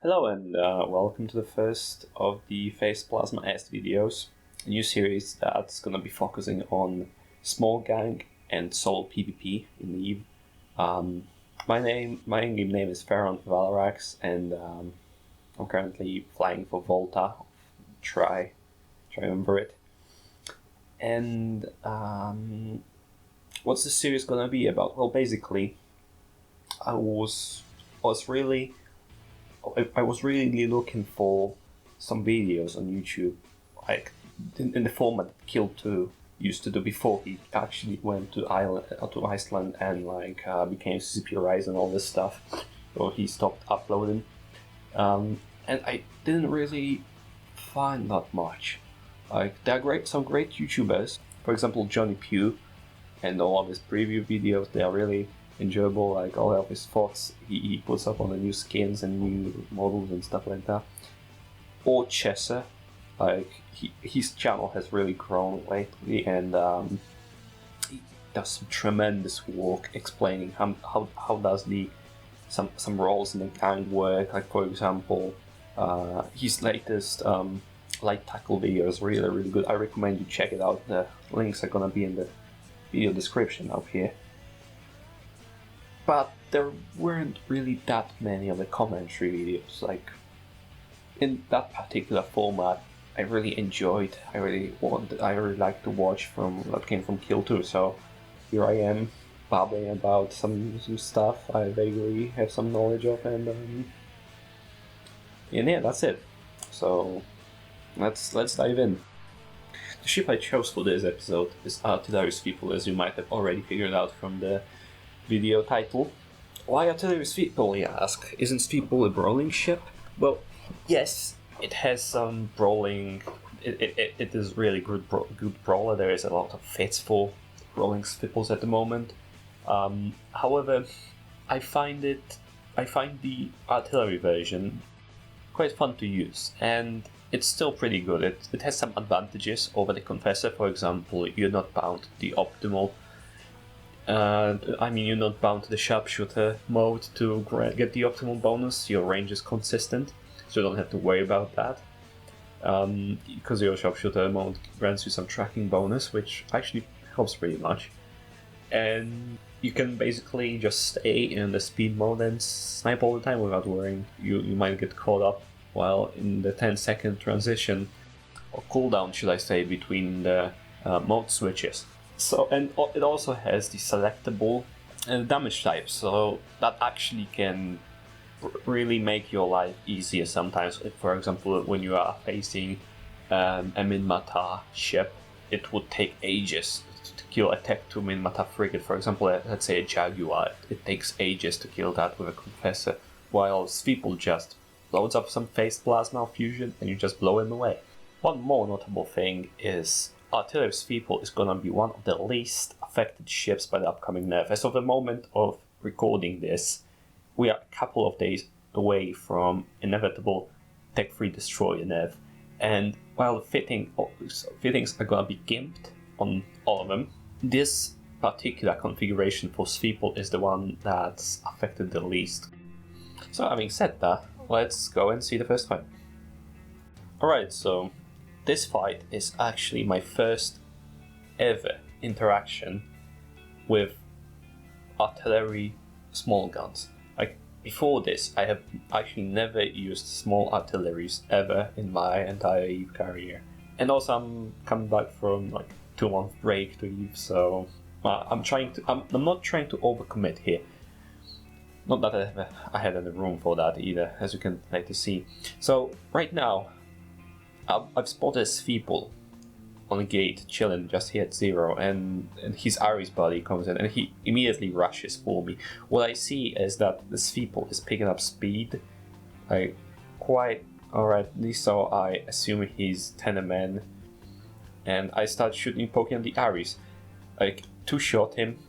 Hello and welcome to the first of the Phase Plasma S videos, a new series that's going to be focusing on small gang and solo PvP in Eve. My in-game name is Pharaon Valarax, and I'm currently flying for Volta. Try remember it. And what's the series going to be about? Well, basically, I was really looking for some videos on YouTube, like in the format that Kill 2 used to do before he actually went to Iceland and became CCP Rise and all this stuff. So he stopped uploading, and I didn't really find that much. Like there are some great YouTubers, for example Johnny Pugh, and all of his preview videos. They are really enjoyable, like all of his thoughts he puts up on the new skins and new models and stuff like that. Or Chesser, like his channel has really grown lately, and he does some tremendous work explaining how does some roles in the gang work. Like for example, his latest light tackle video is really good. I recommend you check it out. The links are gonna be in the video description up here. But there weren't really that many of the commentary videos. Like in that particular format, I really enjoyed. I really like to watch from what came from Kill 2. So here I am, babbling about some stuff I vaguely have some knowledge of, and yeah, that's it. So let's dive in. The ship I chose for this episode is Artillery Svipul, as you might have already figured out from the video title. Why Artillery Svipul, you ask? Isn't Svipul a brawling ship? Well, yes, it has some brawling. It is really good brawler. There is a lot of fits for brawling Svipuls at the moment. However, I find the artillery version quite fun to use, and it's still pretty good. It has some advantages over the Confessor. For example, you're not bound to the optimal. You're not bound to the sharpshooter mode to get the optimal bonus. Your range is consistent, so you don't have to worry about that. Because your sharpshooter mode grants you some tracking bonus, which actually helps pretty much. And you can basically just stay in the speed mode and snipe all the time without worrying. You might get caught up while in the 10-second transition, or cooldown should I say, between the mode switches. So, and it also has the selectable damage type, so that actually can really make your life easier sometimes. For example, when you are facing a min-mata ship, it would take ages to kill a Tech 2 min-mata frigate. For example, let's say a Jaguar, it takes ages to kill that with a Confessor, while Svipul just loads up some phase plasma fusion and you just blow him away. One more notable thing is Artillery Svipul is gonna be one of the least affected ships by the upcoming nerf. As of the moment of recording this, we are a couple of days away from inevitable Tech 3 Destroyer nerf, and while the fittings are gonna be gimped on all of them, this particular configuration for Svipul is the one that's affected the least. So having said that, let's go and see the first fight. Alright, so this fight is actually my first ever interaction with artillery small guns. Like before this, I have actually never used small artilleries ever in my entire EVE career. And also I'm coming back from like 2-month break to EVE, so I'm not trying to overcommit here. Not that I had any room for that either, as you can later see. So right now, I've spotted Svipul on a gate, chilling just here at 0, and his Ares buddy comes in and he immediately rushes for me. What I see is that the Svipul is picking up speed, like quite alright, so I assume he's 10 men, and I start poking at the Ares. Like two-shot him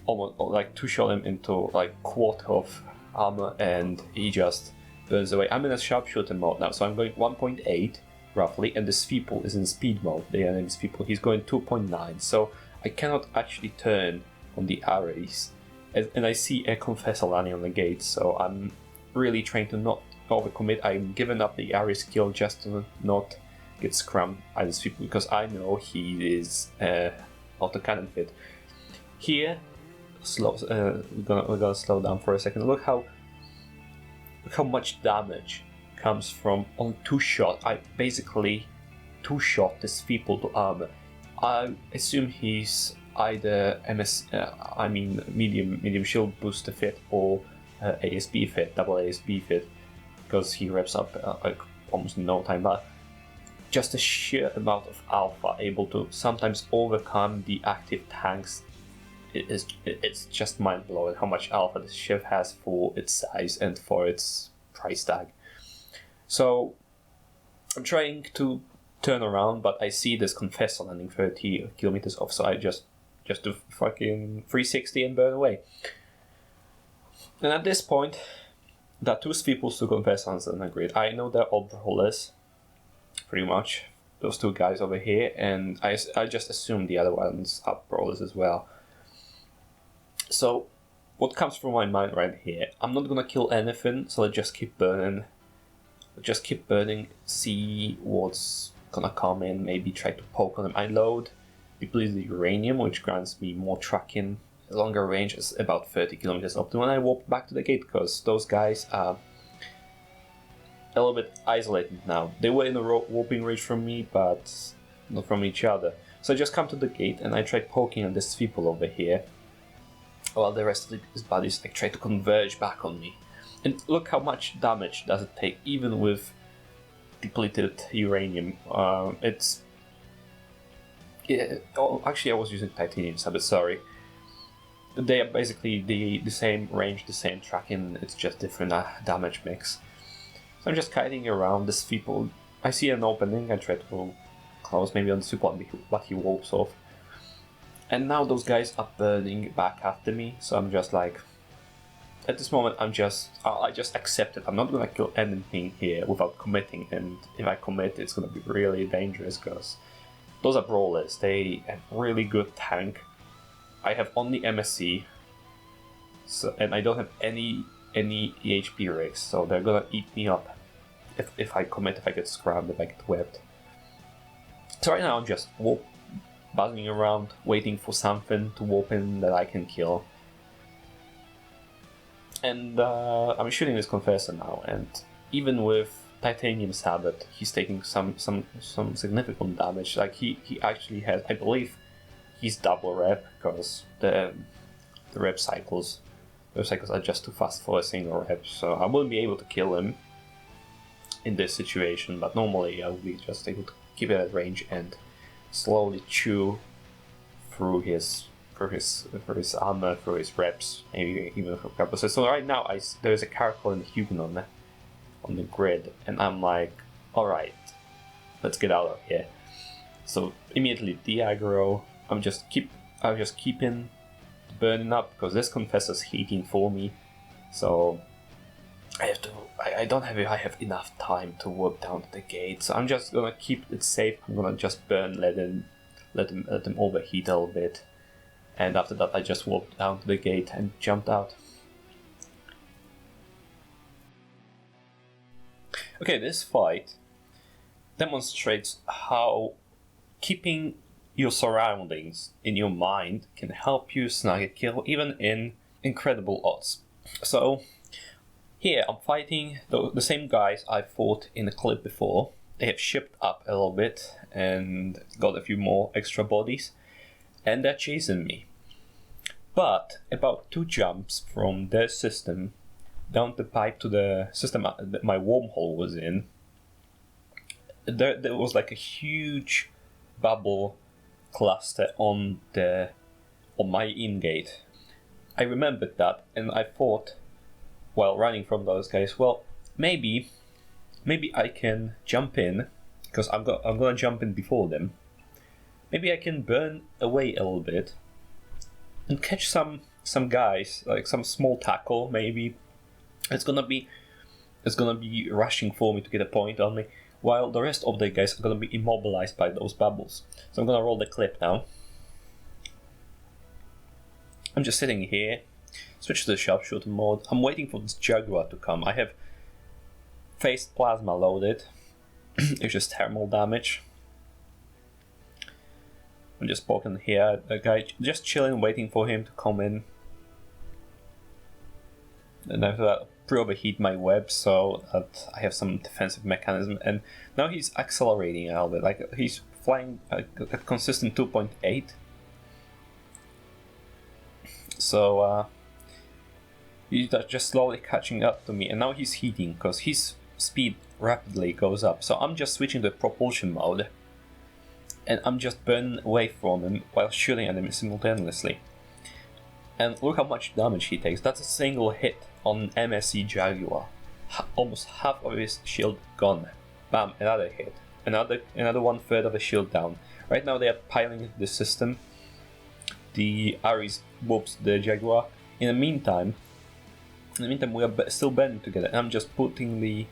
into like quarter of armor, and he just burns away. I'm in a sharpshooter mode now, so I'm going 1.8 roughly, and the Svipul is in speed mode. The enemy Svipul, he's going 2.9, so I cannot actually turn on the Ares. And I see a Confessor landing on the gate, so I'm really trying to not overcommit. I'm giving up the Arty skill just to not get scrummed by this Svipul, because I know he is autocannon fit. Here, we're gonna slow down for a second. Look how much damage comes from only 2 shots. I basically 2-shot this Svipul to armor. I assume he's either medium shield booster fit or ASB fit, double ASB fit, because he reps up like almost in no time. But just the sheer amount of alpha able to sometimes overcome the active tanks, it's just mind blowing how much alpha this ship has for its size and for its price tag. So I'm trying to turn around, but I see this Confessor landing 30 kilometers off, so I just do fucking 360 and burn away. And at this point, there are 2 Svipuls to Confessors on the grid. I know they're all brawlers, pretty much, those 2 guys over here, and I just assume the other ones are brawlers as well. So what comes through my mind right here, I'm not gonna kill anything, so let's just keep burning. See what's gonna come in, maybe try to poke on them. I load depleted uranium, which grants me more tracking, longer range, is about 30 kilometers up to when I walk back to the gate, because those guys are a little bit isolated now. They were in a warping range from me, but not from each other. So I just come to the gate and I try poking on this Svipul over here, while the rest of his buddies like try to converge back on me. And look how much damage does it take, even with depleted uranium. Actually, I was using titanium sabot, sorry. They are basically the same range, the same tracking, it's just different damage mix. So I'm just kiting around this Svipul. I see an opening, I try to close maybe on the Svipul, but he warps off. And now those guys are burning back after me, so I'm just like, at this moment I just accept it. I'm not gonna kill anything here without committing, and if I commit it's gonna be really dangerous, because those are brawlers, they have really good tank. I have only MSC, so, and I don't have any EHP rigs, so they're gonna eat me up if I commit, if I get scrubbed, if I get whipped. So right now I'm just buzzing around, waiting for something to warp in that I can kill. And I'm shooting this Confessor now, and even with titanium sabot, he's taking some significant damage. Like he actually has, I believe, he's double rep, because the rep cycles are just too fast for a single rep. So I wouldn't be able to kill him in this situation, but normally I would be just able to keep it at range and slowly chew through his armor, through his reps, maybe even for purposes. So right now there's a Caracol and a Huguenot on the grid, and I'm like, alright, let's get out of here. So immediately de-aggro, I'm just keeping burning up, because this Confessor's heating for me. So I have enough time to warp down to the gate, so I'm just gonna keep it safe. I'm gonna just burn, let him overheat a little bit, and after that I just walked down to the gate and jumped out. Okay, this fight demonstrates how keeping your surroundings in your mind can help you snag a kill even in incredible odds. So here I'm fighting the same guys I fought in the clip before. They have shipped up a little bit and got a few more extra bodies, and they're chasing me. But about 2 jumps from their system down the pipe to the system that my wormhole was in, there was like a huge bubble cluster on my in-gate. I remembered that, and I thought, while running from those guys, well, maybe I can jump in, because I'm gonna jump in before them. Maybe I can burn away a little bit and catch some guys, like some small tackle. Maybe it's gonna be rushing for me to get a point on me, while the rest of the guys are gonna be immobilized by those bubbles. So I'm gonna roll the clip now. I'm just sitting here. Switch to the sharpshooter mode. I'm waiting for this Jaguar to come. I have phased plasma loaded. It's just thermal damage. I'm just poking here. The guy just chilling, waiting for him to come in. And after that, pre-overheat my web so that I have some defensive mechanism. And now he's accelerating a little bit. Like he's flying at consistent 2.8. So he's just slowly catching up to me. And now he's heating because his speed rapidly goes up. So I'm just switching to propulsion mode. And I'm just burning away from him while shooting at him simultaneously. And look how much damage he takes. That's a single hit on MSC Jaguar. Almost half of his shield gone. Bam, another hit. Another 1/3 of the shield down. Right now they are piling the system. The Ares whoops the Jaguar. In the meantime we are still banding together. And I'm just putting the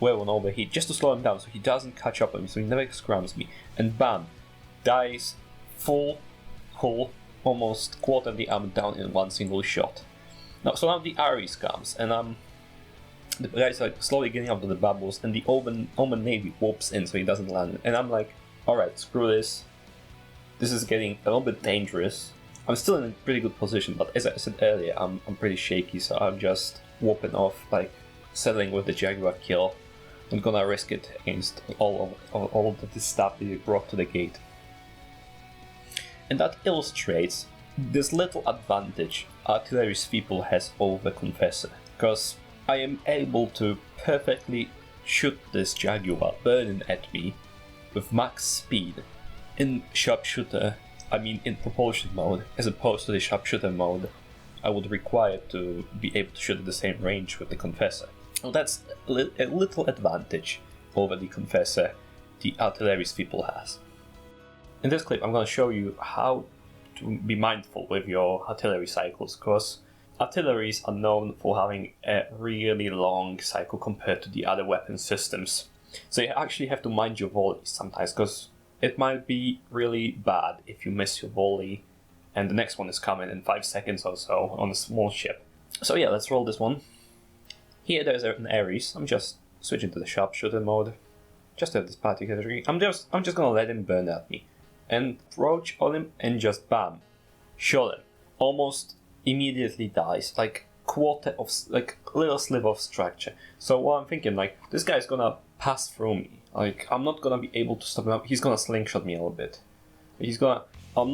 web on overheat just to slow him down so he doesn't catch up on me, so he never scrums me. And bam, dies full, almost quarter the armor down in one single shot. So now the Ares comes, and the guys are slowly getting out of the bubbles, and the Omen Navy whoops in so he doesn't land. And I'm like, alright, screw this. This is getting a little bit dangerous. I'm still in a pretty good position, but as I said earlier, I'm pretty shaky, so I'm just whooping off, like settling with the Jaguar kill. I'm gonna risk it against all of the stuff that you brought to the gate. And that illustrates this little advantage Artillery Svipul has over Confessor, because I am able to perfectly shoot this Jaguar burning at me with max speed in in propulsion mode, as opposed to the sharpshooter mode I would require to be able to shoot at the same range with the Confessor. Well, that's a little advantage over the Confessor the Artillery Svipul has. In this clip I'm going to show you how to be mindful with your artillery cycles, because artilleries are known for having a really long cycle compared to the other weapon systems. So you actually have to mind your volleys sometimes, because it might be really bad if you miss your volley and the next one is coming in 5 seconds or so on a small ship. So yeah, let's roll this one. Here there's an Ares. I'm just switching to the sharpshooter mode. Just at this particular tree. I'm just gonna let him burn at me. And approach on him and just bam. Shot him. Almost immediately dies. Like little sliver of structure. So what I'm thinking, like, this guy's gonna pass through me. Like, I'm not gonna be able to stop him. He's gonna slingshot me a little bit. I'm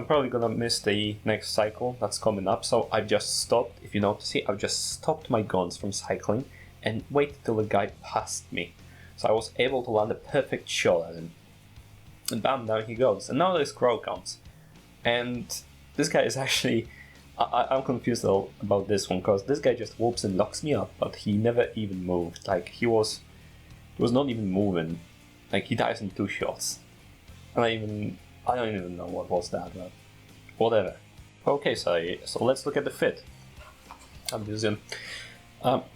probably gonna miss the next cycle that's coming up, so I've just stopped. If you notice it, I've just stopped my guns from cycling and waited till the guy passed me. So I was able to land a perfect shot at him. And bam, down he goes. And now this crow comes. And this guy is actually... I'm confused about this one, because this guy just whoops and locks me up, but he never even moved. Like, he was not even moving. Like, he dies in 2 shots. And I don't even know what was that, but whatever. Okay, so let's look at the fit. I'm using.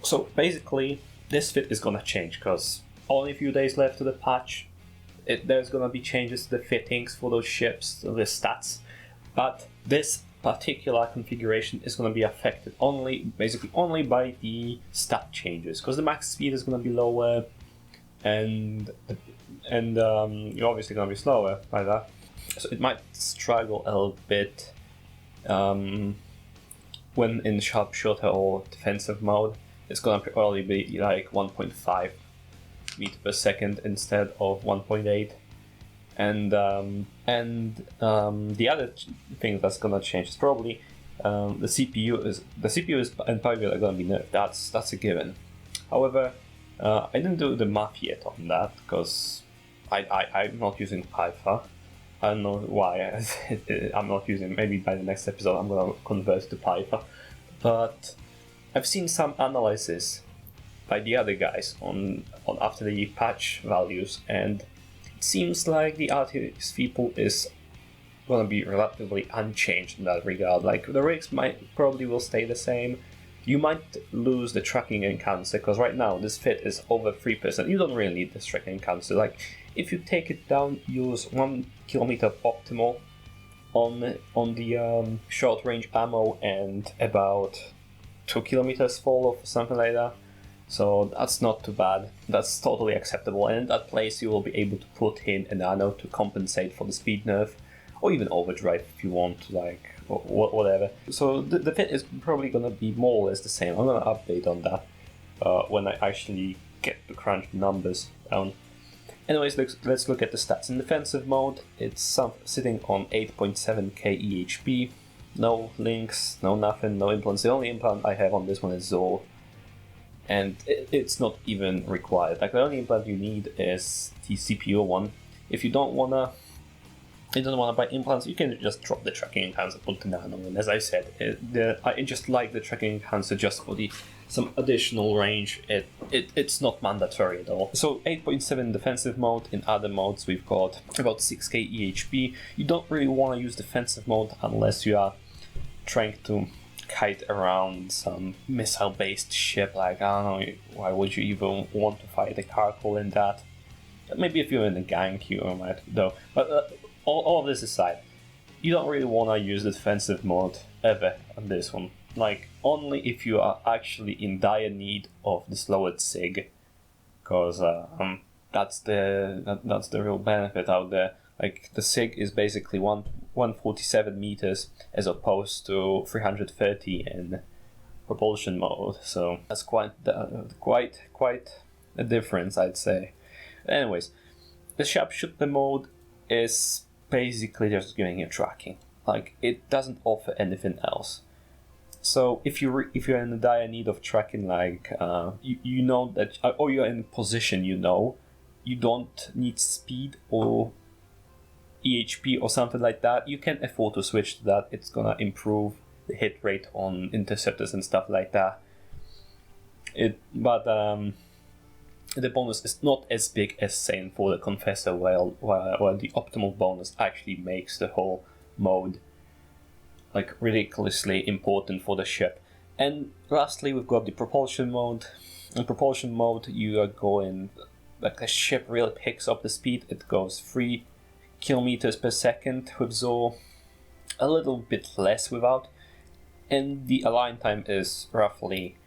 So basically, this fit is gonna change because only a few days left to the patch. There's gonna be changes to the fittings for those ships, to the stats, but this particular configuration is gonna be affected basically only by the stat changes, because the max speed is gonna be lower, and you're obviously gonna be slower by that. So it might struggle a little bit when in sharpshooter or defensive mode. It's gonna probably be like 1.5 meter per second instead of 1.8. And the other thing that's gonna change is probably the CPU is and power are gonna be nerfed. That's a given. However, I didn't do the math yet on that because I'm not using Python. I don't know why I'm not using. Maybe by the next episode I'm gonna convert to Python. But I've seen some analysis by the other guys on after the patch values, and it seems like the Arty Svipul is gonna be relatively unchanged in that regard. Like, the rigs probably will stay the same. You might lose the tracking encounter, because right now this fit is over 3%. You don't really need this tracking encounter. Like, if you take it down, use 1 kilometer of optimal on the short range ammo and about 2 kilometers fall off or something like that. So that's not too bad. That's totally acceptable. And in that place you will be able to put in a nano to compensate for the speed nerf, or even overdrive if you want, like, or whatever. So the fit is probably gonna be more or less the same. I'm gonna update on that when I actually get to crunch the numbers down. Anyways, let's look at the stats. In defensive mode, it's sitting on 8.7k EHP. No links, no nothing, no implants. The only implant I have on this one is Zor. And it's not even required. Like, the only implant you need is the CPU one. If you don't wanna buy implants, you can just drop the tracking enhancer, put the nano in. As I said, I just like the tracking enhancer just for some additional range. It's not mandatory at all. So 8.7 defensive mode. In other modes we've got about 6k EHP. You don't really want to use defensive mode unless you are trying to kite around some missile-based ship. Like, I don't know, why would you even want to fight a cargo in that? Maybe if you're in a gang, you might though. But all of this aside, you don't really want to use the defensive mode ever on this one. Like, only if you are actually in dire need of the slowed SIG, because that's the real benefit out there. Like, the SIG is basically 147 meters as opposed to 330 in propulsion mode, so that's quite a difference, I'd say. Anyways, the sharpshooter mode is basically just giving you tracking. Like, it doesn't offer anything else. So if you're in a dire need of tracking, like you know that, or you're in a position, you don't need speed or EHP or something like that, you can afford to switch to that. It's gonna improve the hit rate on interceptors and stuff like that. But the bonus is not as big as, saying, for the Confessor, where the optimal bonus actually makes the whole mode like ridiculously important for the ship. And lastly, we've got the propulsion mode. In propulsion mode, you are going, like, the ship really picks up the speed. It goes 3 kilometers per second with Zor, a little bit less without, and the align time is roughly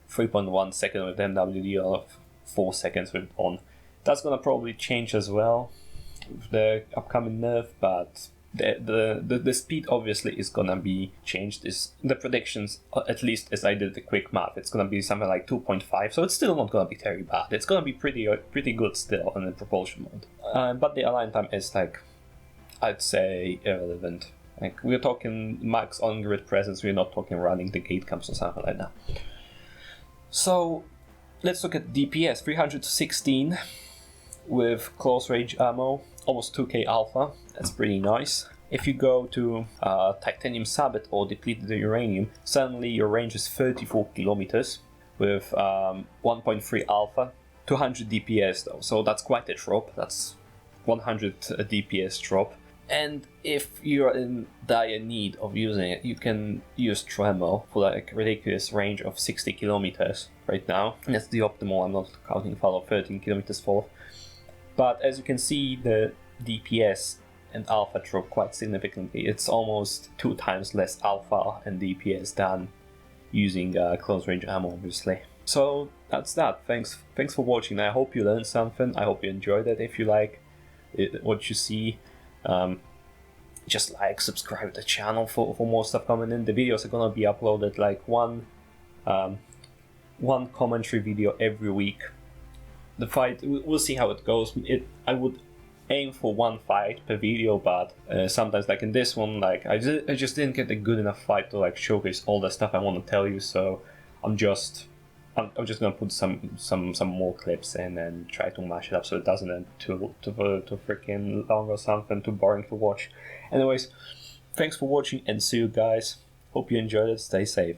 3.1 seconds with MWD, or 4 seconds with on. That's gonna probably change as well with the upcoming nerf, but the speed obviously is gonna be changed. Is the predictions, at least as I did the quick math, it's gonna be something like 2.5, so it's still not gonna be very bad. It's gonna be pretty good still in the propulsion mode. But the align time is, like, I'd say irrelevant. Like, we're talking max on-grid presence, we're not talking running the gate camps or something like that. So let's look at DPS. 316 with close range ammo, almost 2k alpha. That's pretty nice. If you go to titanium sabot or depleted uranium, suddenly your range is 34 kilometers with 1.3 alpha, 200 DPS though, so that's quite a drop. That's 100 DPS drop. And if you're in dire need of using it, you can use Tremor for, like, a ridiculous range of 60 kilometers right now. And that's the optimal. I'm not counting fall of 13 kilometers fall. But as you can see, the DPS and alpha drop quite significantly. It's almost 2 times less alpha and DPS than using close range ammo, obviously. So that's that. Thanks for watching. I hope you learned something. I hope you enjoyed it. If you like what you see, just like, subscribe to the channel for more stuff coming in. The videos are gonna be uploaded, like, one commentary video every week. The fight, we'll see how it goes. I would aim for 1 fight per video, but sometimes, like in this one, like I just didn't get a good enough fight to, like, showcase all the stuff I want to tell you. So I'm just gonna put some more clips in and try to mash it up so it doesn't end too freaking long or something, too boring to watch. Anyways, thanks for watching and see you guys. Hope you enjoyed it. Stay safe.